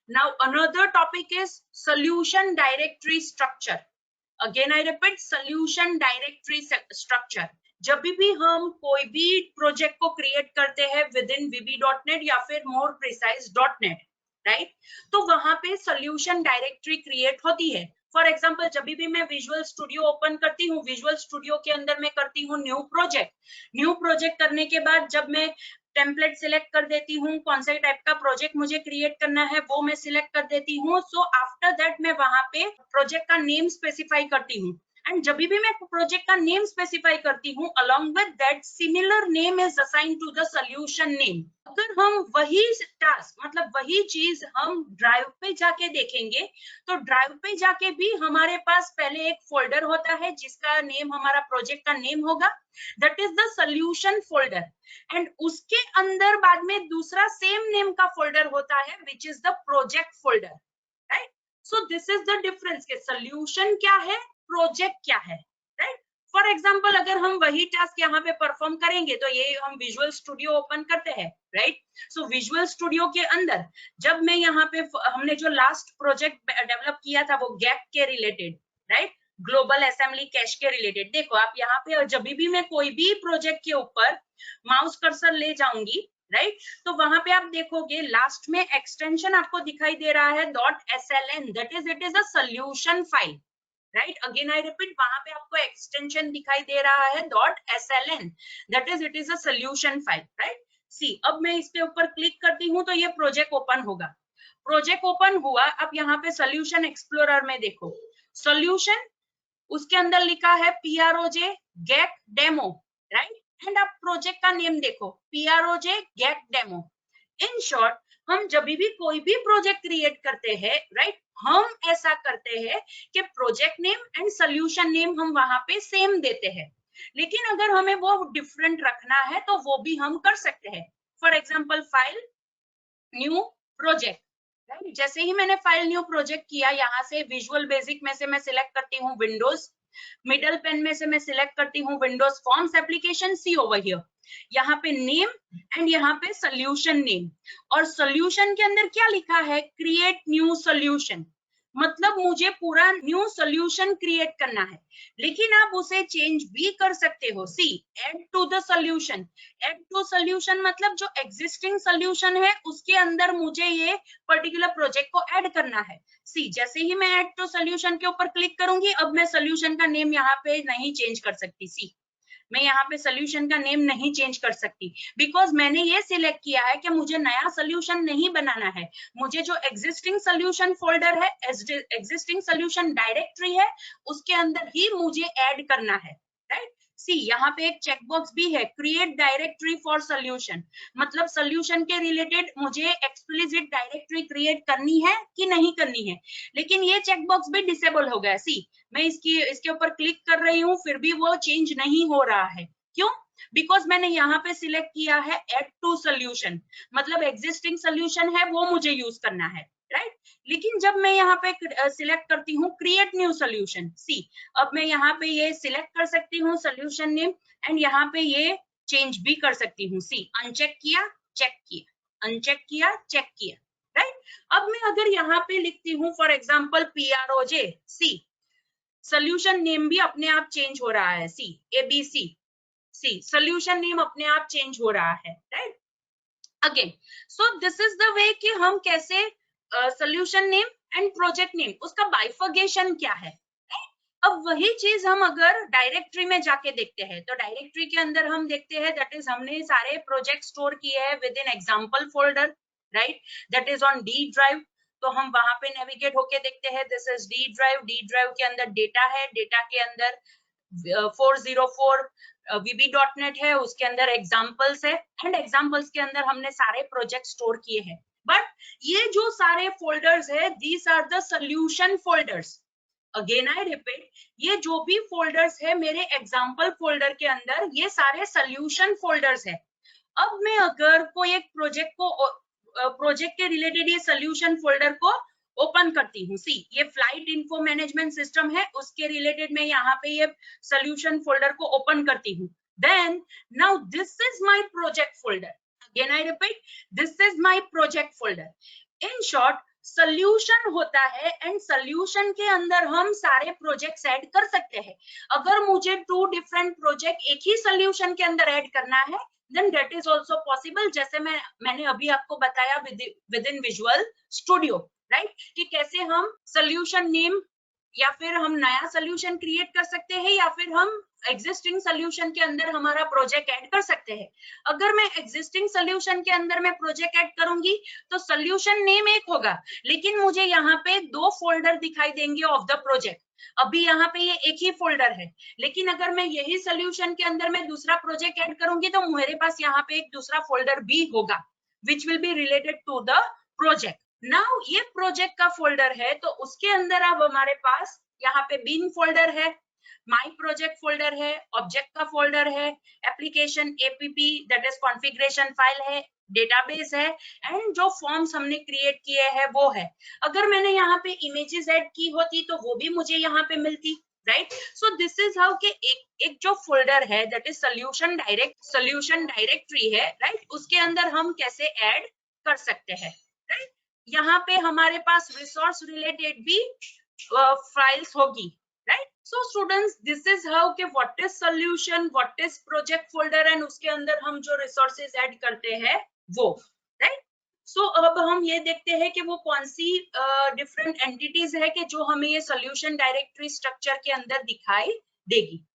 Now another topic is solution directory structure. Again I repeat, solution directory structure. जब भी हम कोई भी प्रोजेक्ट को क्रिएट करते हैं विद इन VB.NET या फिर मोर प्रिसाइज .NET, राइट, तो वहां पे सॉल्यूशन डायरेक्टरी क्रिएट होती है. फॉर एग्जांपल जब भी मैं विजुअल स्टूडियो ओपन करती हूँ, विजुअल स्टूडियो के अंदर मैं करती हूँ न्यू प्रोजेक्ट करने के बाद जब मैं टेम्पलेट सिलेक्ट कर देती हूँ, कौन सा टाइप का प्रोजेक्ट मुझे क्रिएट करना है वो मैं सिलेक्ट कर देती हूँ. सो आफ्टर दैट मैं वहां पे प्रोजेक्ट का नेम स्पेसिफाई करती हूँ. एंड जब भी मैं प्रोजेक्ट का नेम स्पेसिफाई करती हूँ, along with that similar name is assigned to the solution name. अगर हम वही टास्क मतलब वही चीज हम ड्राइव पे जाके देखेंगे, तो ड्राइव पे जाके भी हमारे पास पहले एक फोल्डर होता है जिसका नेम हमारा प्रोजेक्ट का नेम होगा, that is the solution folder. And उसके अंदर बाद में दूसरा सेम नेम का फोल्डर होता है which is the project folder, right. So this is the difference के सॉल्यूशन क्या है, प्रोजेक्ट क्या है, राइट. फॉर एग्जाम्पल अगर हम वही टास्क यहाँ पे परफॉर्म करेंगे, तो ये हम विजुअल स्टूडियो ओपन करते हैं, राइट. सो विजुअल स्टूडियो के अंदर जब मैं यहाँ पे हमने जो लास्ट प्रोजेक्ट डेवलप किया था वो गैक के related, right, global assembly cash के रिलेटेड. देखो आप यहाँ पे जब भी मैं कोई भी प्रोजेक्ट के ऊपर माउस कर्सर ले जाऊंगी, राइट, तो वहां पे आप देखोगे लास्ट में एक्सटेंशन आपको दिखाई दे रहा है .sln, that is it is a solution file, right. Again I repeat, वहां पे आपको एक्सटेंशन दिखाई दे रहा है .sln, that is it is a solution file, right. See अब मैं इसके ऊपर क्लिक करती हूँ तो ये प्रोजेक्ट ओपन होगा. प्रोजेक्ट ओपन हुआ. अब यहाँ पे सॉल्यूशन एक्सप्लोरर में देखो, सॉल्यूशन उसके अंदर लिखा है PROJ get demo, right. And आप प्रोजेक्ट का नेम देखो, PROJ get demo. In short हम जब भी कोई भी प्रोजेक्ट क्रिएट करते हैं, राइट, हम ऐसा करते हैं कि project name and solution name हम वहां पे सेम देते हैं. लेकिन अगर हमें वो डिफरेंट रखना है तो वो भी हम कर सकते हैं. For example file new project, right. जैसे ही मैंने फाइल न्यू प्रोजेक्ट किया, यहाँ से विजुअल बेसिक में से मैं सिलेक्ट करती हूँ विंडोज, मिडल पेन में से मैं सिलेक्ट करती हूँ Windows forms application. See over here, यहाँ पे नेम एंड यहाँ पे सॉल्यूशन नेम. और सॉल्यूशन के अंदर क्या लिखा है, क्रिएट न्यू सॉल्यूशन. मतलब मुझे पूरा न्यू सॉल्यूशन क्रिएट करना है, लेकिन आप उसे चेंज भी कर सकते हो. See add to the solution. Add to solution मतलब जो एग्जिस्टिंग सॉल्यूशन है उसके अंदर मुझे ये पर्टिकुलर प्रोजेक्ट को ऐड करना है. सी जैसे ही मैं ऐड टू सॉल्यूशन के ऊपर क्लिक करूंगी, अब मैं सॉल्यूशन का नेम यहाँ पे नहीं चेंज कर सकती. सी मैं यहाँ पे सॉल्यूशन का नेम नहीं चेंज कर सकती, बिकॉज मैंने ये सिलेक्ट किया है कि मुझे नया सॉल्यूशन नहीं बनाना है. मुझे जो एग्जिस्टिंग सॉल्यूशन फोल्डर है, एग्जिस्टिंग सॉल्यूशन डायरेक्टरी है, उसके अंदर ही मुझे ऐड करना है, राइट. सी यहाँ पे एक चेकबॉक्स भी है, क्रिएट डायरेक्टरी फॉर सॉल्यूशन. मतलब सॉल्यूशन के रिलेटेड मुझे एक्सप्लिसिट डायरेक्टरी क्रिएट करनी है कि नहीं करनी है. लेकिन ये चेकबॉक्स भी डिसेबल हो गया. सी मैं इसके ऊपर क्लिक कर रही हूँ, फिर भी वो चेंज नहीं हो रहा है. क्यों? बिकॉज मैंने यहाँ पे सिलेक्ट किया है एड टू सॉल्यूशन, मतलब एग्जिस्टिंग सॉल्यूशन है वो मुझे यूज करना है, राइट. लेकिन जब मैं यहाँ पे सिलेक्ट करती हूँ क्रिएट न्यू सॉल्यूशन, सी अब मैं यहाँ पे ये सिलेक्ट कर सकती हूँ सॉल्यूशन नेम, एंड यहाँ पे ये चेंज भी कर सकती हूँ. सी अनचेक किया, चेक किया, अनचेक किया, चेक किया, राइट. अब मैं अगर यहाँ पे लिखती हूँ for example PROJ, see solution name भी अपने आप चेंज हो रहा है. See ABC, see solution name अपने आप चेंज हो रहा है, right. Again so this is the way कि हम कैसे solution name and project name उसका बाइफर्गेशन क्या है. अब वही चीज हम अगर डायरेक्टरी में जाके देखते हैं, तो डायरेक्टरी के अंदर हम देखते हैं दैट इज हमने सारे प्रोजेक्ट स्टोर किए हैं with in example folder, right, that is on D drive. तो हम वहां पे नेविगेट होके देखते हैं, this is D drive. D drive के अंदर डेटा है, डेटा के अंदर 404 VB.NET है, उसके अंदर एग्जाम्पल्स है, एंड एग्जाम्पल्स के अंदर हमने सारे प्रोजेक्ट स्टोर किए हैं. बट ये जो सारे फोल्डर्स है, these are the solution folders. Again I repeat, ये जो भी फोल्डर्स है मेरे एग्जाम्पल फोल्डर के अंदर, ये सारे सॉल्यूशन फोल्डर्स है. अब मैं अगर कोई एक प्रोजेक्ट के रिलेटेड ये सॉल्यूशन फोल्डर को ओपन करती हूँ, सी ये फ्लाइट इन्फो मैनेजमेंट सिस्टम है, उसके रिलेटेड मैं यहाँ पे ये सॉल्यूशन फोल्डर को ओपन करती हूँ. Then now this is my project folder. Again I repeat, this is my project folder. In short solution होता है एंड सॉल्यूशन के अंदर हम सारे प्रोजेक्ट्स ऐड कर सकते हैं। अगर मुझे 2 डिफरेंट प्रोजेक्ट एक ही सॉल्यूशन के अंदर ऐड करना है then that is also possible, जैसे मैंने अभी आपको बताया within Visual Studio, right, कि कैसे हम सॉल्यूशन नेम या फिर हम नया सॉल्यूशन क्रिएट कर सकते हैं या फिर हम एग्जिस्टिंग सॉल्यूशन के अंदर हमारा प्रोजेक्ट ऐड कर सकते हैं। अगर मैं एग्जिस्टिंग सॉल्यूशन के अंदर मैं प्रोजेक्ट ऐड करूंगी तो सॉल्यूशन नेम एक होगा, लेकिन मुझे यहाँ पे 2 फोल्डर दिखाई देंगे ऑफ द प्रोजेक्ट। अभी यहाँ पे ये एक ही फोल्डर है, लेकिन अगर मैं यही सॉल्यूशन के अंदर मैं दूसरा प्रोजेक्ट ऐड करूंगी तो मेरे पास यहाँ पे एक दूसरा फोल्डर भी होगा which will be related to the project. Now ये प्रोजेक्ट का फोल्डर है तो उसके अंदर अब हमारे पास यहाँ पे बीन फोल्डर है, माई प्रोजेक्ट फोल्डर है, ऑब्जेक्ट का फोल्डर है, application APP that is configuration file है, डेटाबेस है एंड जो फॉर्म्स हमने क्रिएट किए हैं वो है। अगर मैंने यहाँ पे इमेजेस ऐड की होती तो वो भी मुझे यहाँ पे मिलती, right. So this is how के एक जो फोल्डर है दैट इज सॉल्यूशन डायरेक्टरी है, राइट, उसके अंदर हम कैसे ऐड कर सकते हैं, राइट। यहाँ पे हमारे पास रिसोर्स रिलेटेड भी फाइल्स होगी, right. So students this is how के what is solution, what is project folder and उसके अंदर हम जो रिसोर्सेज ऐड करते हैं वो, राइट। सो अब हम ये देखते हैं कि वो कौन सी डिफरेंट एंटिटीज है कि जो हमें ये सॉल्यूशन डायरेक्टरी स्ट्रक्चर के अंदर दिखाई देगी।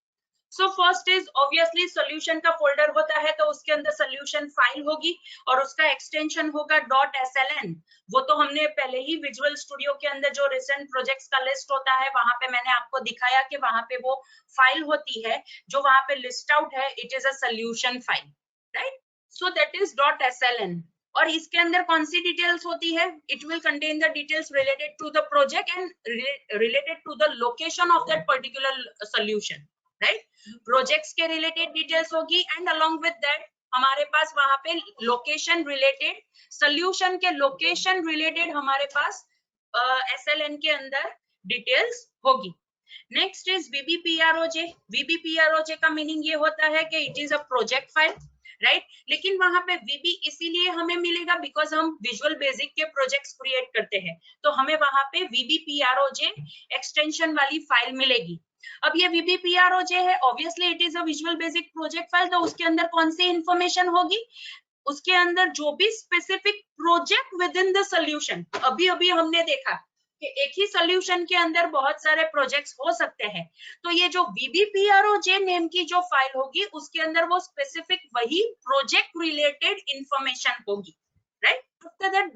So first is obviously solution का फोल्डर होता है तो उसके अंदर सॉल्यूशन फाइल होगी और उसका एक्सटेंशन होगा .sln। वो तो हमने पहले ही विजुअल स्टूडियो के अंदर जो रिसेंट प्रोजेक्ट्स का लिस्ट होता है वहां पे मैंने आपको दिखाया कि वहां पे वो फाइल होती है जो वहां पे लिस्ट आउट है, it is a solution file, right. So that is .sln और इसके अंदर कौन सी डिटेल्स होती है, it will contain the details related to the project and related to the location of that particular solution, right. Projects के related details होगी and along with that हमारे पास वहां पे लोकेशन रिलेटेड, सॉल्यूशन के लोकेशन रिलेटेड हमारे पास SLN के अंदर डिटेल्स होगी। Next is VBPROJ। VBPROJ का मीनिंग ये होता है कि it is a project file, right, लेकिन वहां पे VB इसीलिए हमें मिलेगा बिकॉज हम विजुअल बेसिक के प्रोजेक्ट्स क्रिएट करते हैं तो हमें वहां पे VBPROJ एक्सटेंशन वाली फाइल मिलेगी। अब ये VBPROJ है, obviously it is a visual basic project file, तो उसके अंदर कौन सी इंफॉर्मेशन होगी, उसके अंदर जो भी specific project with in the solution, अभी अभी हमने देखा कि एक ही सॉल्यूशन के अंदर बहुत सारे प्रोजेक्ट्स हो सकते हैं, तो ये जो VBPROJ नेम की जो फाइल होगी उसके अंदर वो स्पेसिफिक वही प्रोजेक्ट रिलेटेड इंफॉर्मेशन होगी, राइट। आफ्टर दैट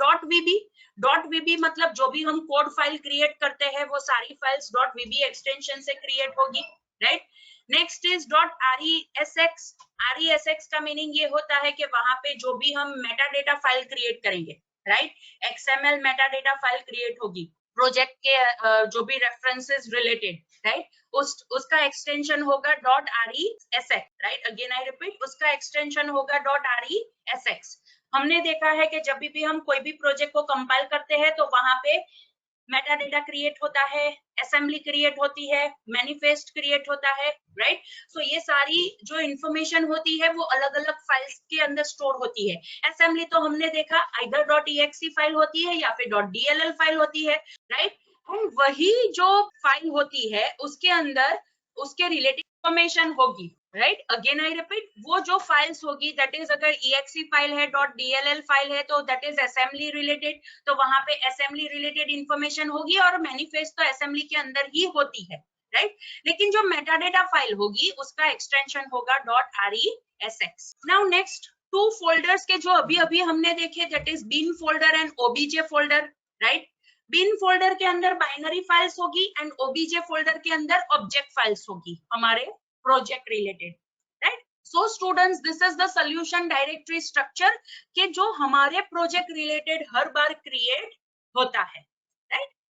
.vb मतलब जो भी हम कोड फाइल क्रिएट करते हैं वो सारी फाइल्स .vb एक्सटेंशन से क्रिएट होगी, right. Next is .resx। resx का मीनिंग ये होता है कि वहां पे जो भी हम मेटाडेटा फाइल क्रिएट करेंगे, right, XML metadata file create होगी प्रोजेक्ट के जो भी रेफरेंसेस रिलेटेड, राइट, उसका एक्सटेंशन होगा .resx, right. Again I repeat, उसका एक्सटेंशन होगा .resx। हमने देखा है कि जब भी हम कोई भी प्रोजेक्ट को कंपाइल करते हैं तो वहां पे मेटाडेटा क्रिएट होता है, असेंबली क्रिएट होती है, मैनिफेस्ट क्रिएट होता है, राइट। सो ये सारी जो इंफॉर्मेशन होती है वो अलग अलग फाइल्स के अंदर स्टोर होती है। असेंबली तो हमने देखा आइदर .exe फाइल होती है या फिर .dll फाइल होती है, राइट। एंड वही जो फाइल होती है उसके अंदर उसके रिलेटेड इंफॉर्मेशन होगी, राइट। अगेन आई रिपीट, वो जो फाइल्स होगी दैट इज अगर exe फाइल है .dll फाइल है तो दैट इज असेंबली रिलेटेड, तो वहां पे असेंबली रिलेटेड इंफॉर्मेशन होगी और मैनिफेस्ट तो असेंबली के अंदर ही होती है, राइट। लेकिन जो मेटाडेटा फाइल होगी उसका एक्सटेंशन होगा .resx। नाउ नेक्स्ट 2 फोल्डर्स के जो अभी अभी हमने देखे that is bin folder and obj folder, right. Bin folder के अंदर बाइनरी फाइल्स होगी एंड obj फोल्डर के अंदर ऑब्जेक्ट फाइल्स होगी हमारे project related, right. So students this is the solution directory structure के जो हमारे प्रोजेक्ट रिलेटेड हर बार क्रिएट होता है।